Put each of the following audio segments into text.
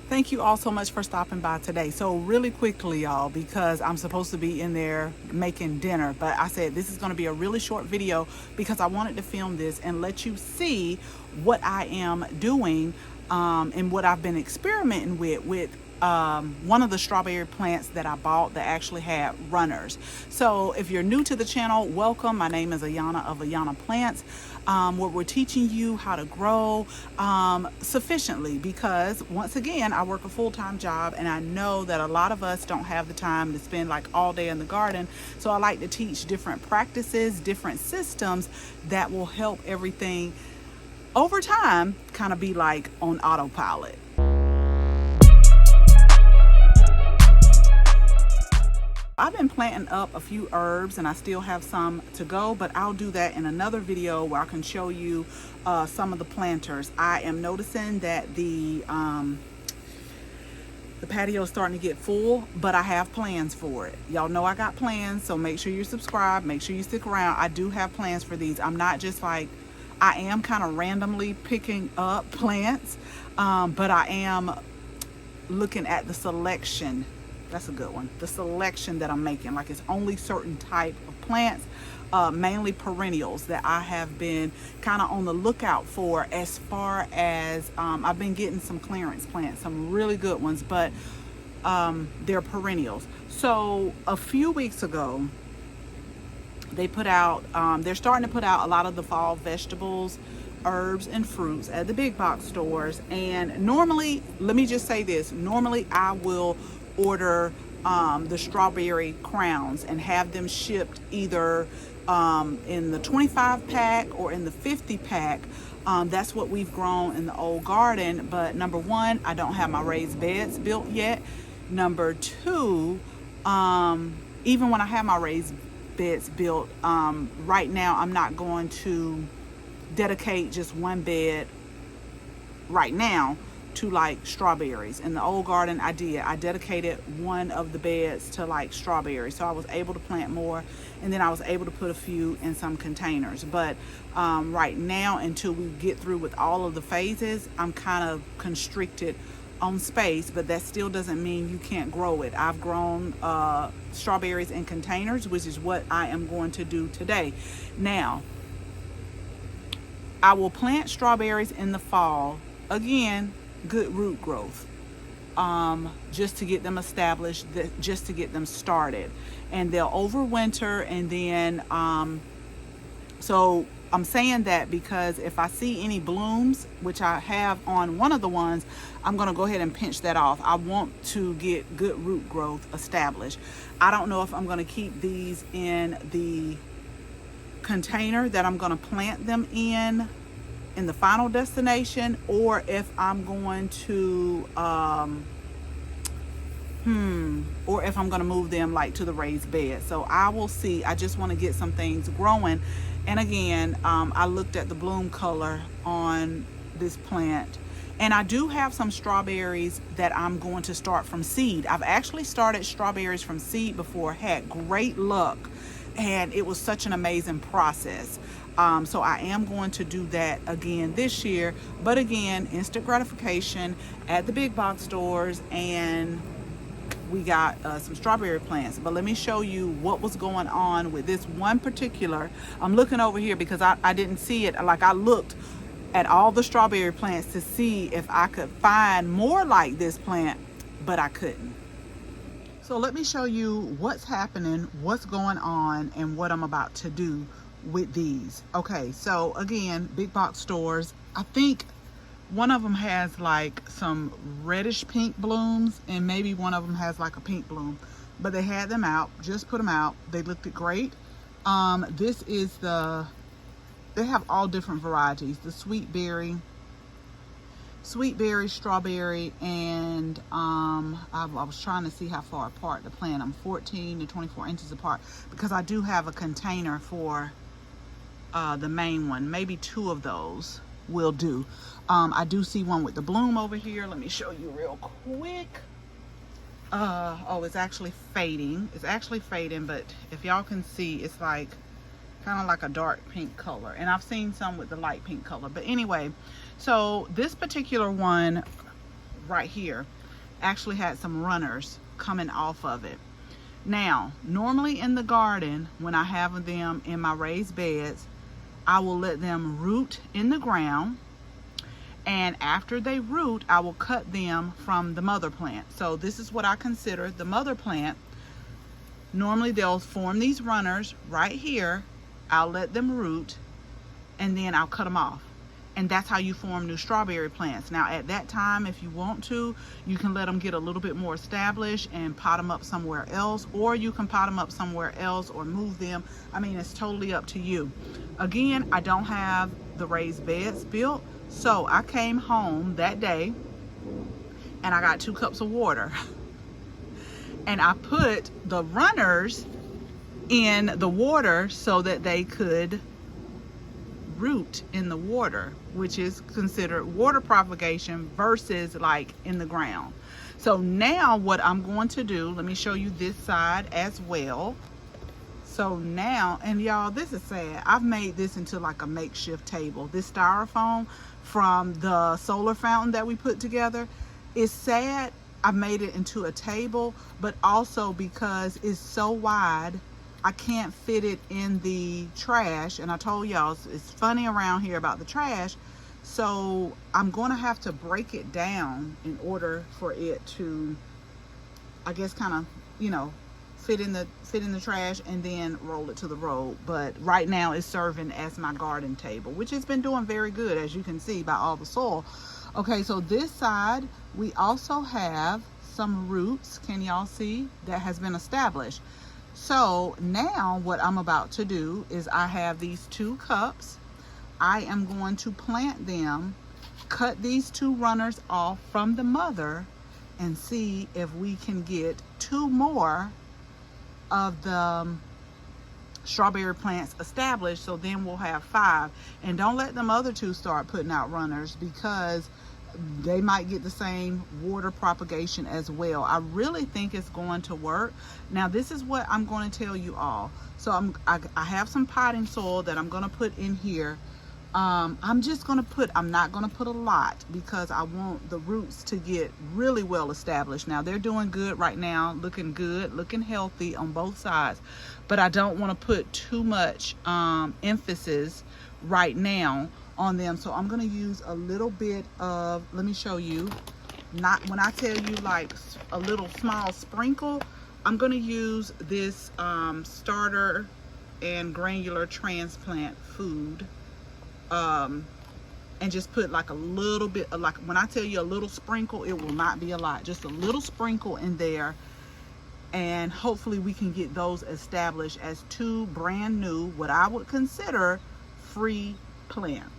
Thank you all so much for stopping by today. So really quickly, y'all, because I'm supposed to be in there making dinner, but I said this is going to be a really short video because I wanted to film this and let you see what I am doing and what I've been experimenting with one of the strawberry plants that I bought that actually had runners. So if you're new to the channel, welcome. My name is Ayana of Ayana Plants, where we're teaching you how to grow sufficiently, because once again, I work a full-time job and I know that a lot of us don't have the time to spend like all day in the garden. So I like to teach different practices, different systems that will help everything over time kind of be like on autopilot. I've been planting up a few herbs and I still have some to go, but I'll do that in another video where I can show you some of the planters. I am noticing that the patio is starting to get full, but I have plans for it. Y'all know I got plans, so make sure you subscribe, make sure you stick around. I do have plans for these. I'm not just like, I am kind of randomly picking up plants, but I am looking at the selection. That's a good one. The selection that I'm making, like it's only certain type of plants, mainly perennials, that I have been kind of on the lookout for, as far as I've been getting some clearance plants, some really good ones, but they're perennials. So a few weeks ago, they put out, they're starting to put out a lot of the fall vegetables, herbs and fruits at the big box stores. And normally, let me just say this, normally I will order the strawberry crowns and have them shipped either in the 25 pack or in the 50 pack. That's what we've grown in the old garden. But number one, I don't have my raised beds built yet. Number two, even when I have my raised beds built, right now I'm not going to dedicate just one bed right now to like strawberries. In the old garden I dedicated one of the beds to like strawberries, so I was able to plant more, and then I was able to put a few in some containers. But right now, until we get through with all of the phases, I'm kind of constricted on space, but that still doesn't mean you can't grow it. I've grown strawberries in containers, which is what I am going to do today. Now, I will plant strawberries in the fall, again, good root growth, just to get them established, just to get them started, and they'll overwinter. And then so I'm saying that because if I see any blooms, which I have on one of the ones, I'm going to go ahead and pinch that off. I want to get good root growth established. I don't know if I'm going to keep these in the container that I'm going to plant them in the final destination, or if I'm going to or if I'm going to move them like to the raised bed. So I will see. I just want to get some things growing. And again, I looked at the bloom color on this plant, and I do have some strawberries that I'm going to start from seed. I've actually started strawberries from seed before, had great luck, and it was such an amazing process. So I am going to do that again this year, but again, instant gratification at the big box stores, and we got some strawberry plants. But let me show you what was going on with this one particular. I'm looking over here because I didn't see it. Like, I looked at all the strawberry plants to see if I could find more like this plant, but I couldn't. So let me show you what's happening, what's going on, and what I'm about to do with these. Okay, so again, big box stores. I think one of them has like some reddish pink blooms, and maybe one of them has like a pink bloom, but they had them out, just put them out. They looked great. This is they have all different varieties, the sweet berry, strawberry, and I was trying to see how far apart to plant them. 14 to 24 inches apart, because I do have a container for the main one. Maybe two of those will do. I do see one with the bloom over here. Let me show you real quick. Oh, it's actually fading. It's actually fading, but if y'all can see, it's like kind of like a dark pink color, and I've seen some with the light pink color. But anyway, so this particular one right here actually had some runners coming off of it. Now, normally in the garden, when I have them in my raised beds, I will let them root in the ground, and after they root, I will cut them from the mother plant. So this is what I consider the mother plant. Normally they'll form these runners right here. I'll let them root, and then I'll cut them off. And that's how you form new strawberry plants. Now at that time, if you want to, you can let them get a little bit more established and pot them up somewhere else, or you can pot them up somewhere else or move them. I mean, it's totally up to you. Again, I don't have the raised beds built, so I came home that day and I got 2 cups of water and I put the runners in the water so that they could root in the water, which is considered water propagation versus like in the ground. So now what I'm going to do, let me show you this side as well. So now, and y'all, this is sad, I've made this into like a makeshift table. This styrofoam from the solar fountain that we put together is sad. I made it into a table, but also because it's so wide, I can't fit it in the trash. And I told y'all it's funny around here about the trash, so I'm going to have to break it down in order for it to, I guess, kind of, you know, fit in the trash and then roll it to the road. But right now it's serving as my garden table, which has been doing very good, as you can see by all the soil. Okay, so this side we also have some roots, can y'all see, that has been established. So now what I'm about to do is I have these 2 cups. I am going to plant them, cut these 2 runners off from the mother, and see if we can get 2 more of the strawberry plants established. So then we'll have 5. And don't let them other 2 start putting out runners, because they might get the same water propagation as well. I really think it's going to work. Now this is what I'm going to tell you all. So I have some potting soil that I'm going to put in here. I'm just going to put, I'm not going to put a lot, because I want the roots to get really well established. Now they're doing good right now, looking good, looking healthy on both sides, but I don't want to put too much emphasis right now on them. So I'm going to use a little bit of, let me show you, not when I tell you like a little small sprinkle, I'm going to use this starter and granular transplant food, and just put like a little bit of, like when I tell you a little sprinkle, it will not be a lot, just a little sprinkle in there. And hopefully we can get those established as 2 brand new, what I would consider free plants.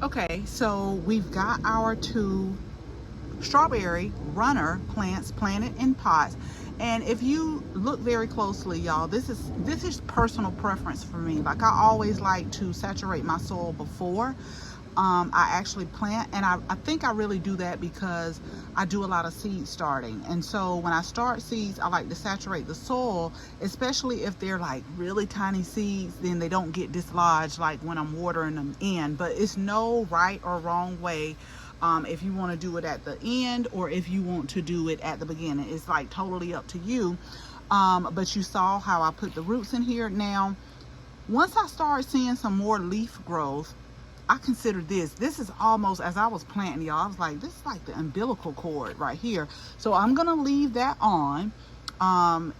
Okay, so we've got our 2 strawberry runner plants planted in pots, and if you look very closely, y'all, this is personal preference for me. Like, I always like to saturate my soil before I actually plant, and I think I really do that because I do a lot of seed starting, and so when I start seeds, I like to saturate the soil, especially if they're like really tiny seeds, then they don't get dislodged like when I'm watering them in. But it's no right or wrong way. If you want to do it at the end or if you want to do it at the beginning, it's like totally up to you. But you saw how I put the roots in here. Now, once I start seeing some more leaf growth, I consider this is almost, as I was planting, y'all, I was like, this is like the umbilical cord right here. So I'm gonna leave that on.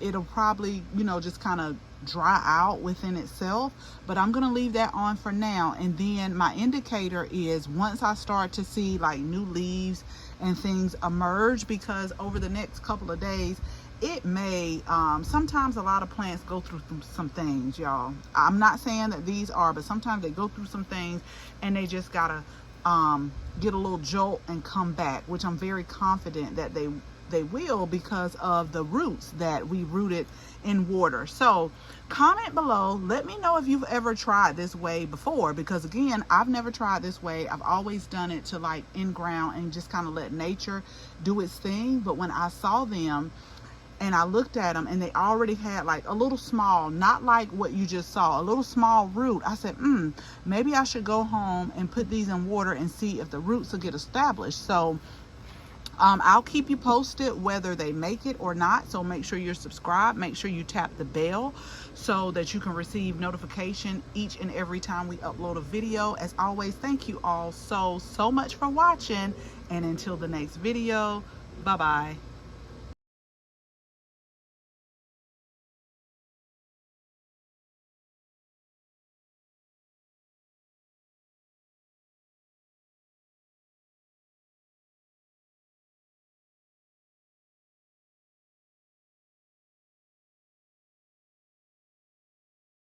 It'll probably, just kind of dry out within itself, but I'm gonna leave that on for now. And then my indicator is once I start to see like new leaves and things emerge, because over the next couple of days it may, sometimes a lot of plants go through some things, y'all. I'm not saying that these are, but sometimes they go through some things and they just gotta get a little jolt and come back, which I'm very confident that they will, because of the roots that we rooted in water. So comment below, let me know if you've ever tried this way before, because again, I've never tried this way. I've always done it to like in ground and just kind of let nature do its thing. But when I saw them and I looked at them and they already had like a little small, not like what you just saw, a little small root, I said, maybe I should go home and put these in water and see if the roots will get established. So I'll keep you posted whether they make it or not. So make sure you're subscribed. Make sure you tap the bell so that you can receive notification each and every time we upload a video. As always, thank you all so much for watching. And until the next video, bye-bye.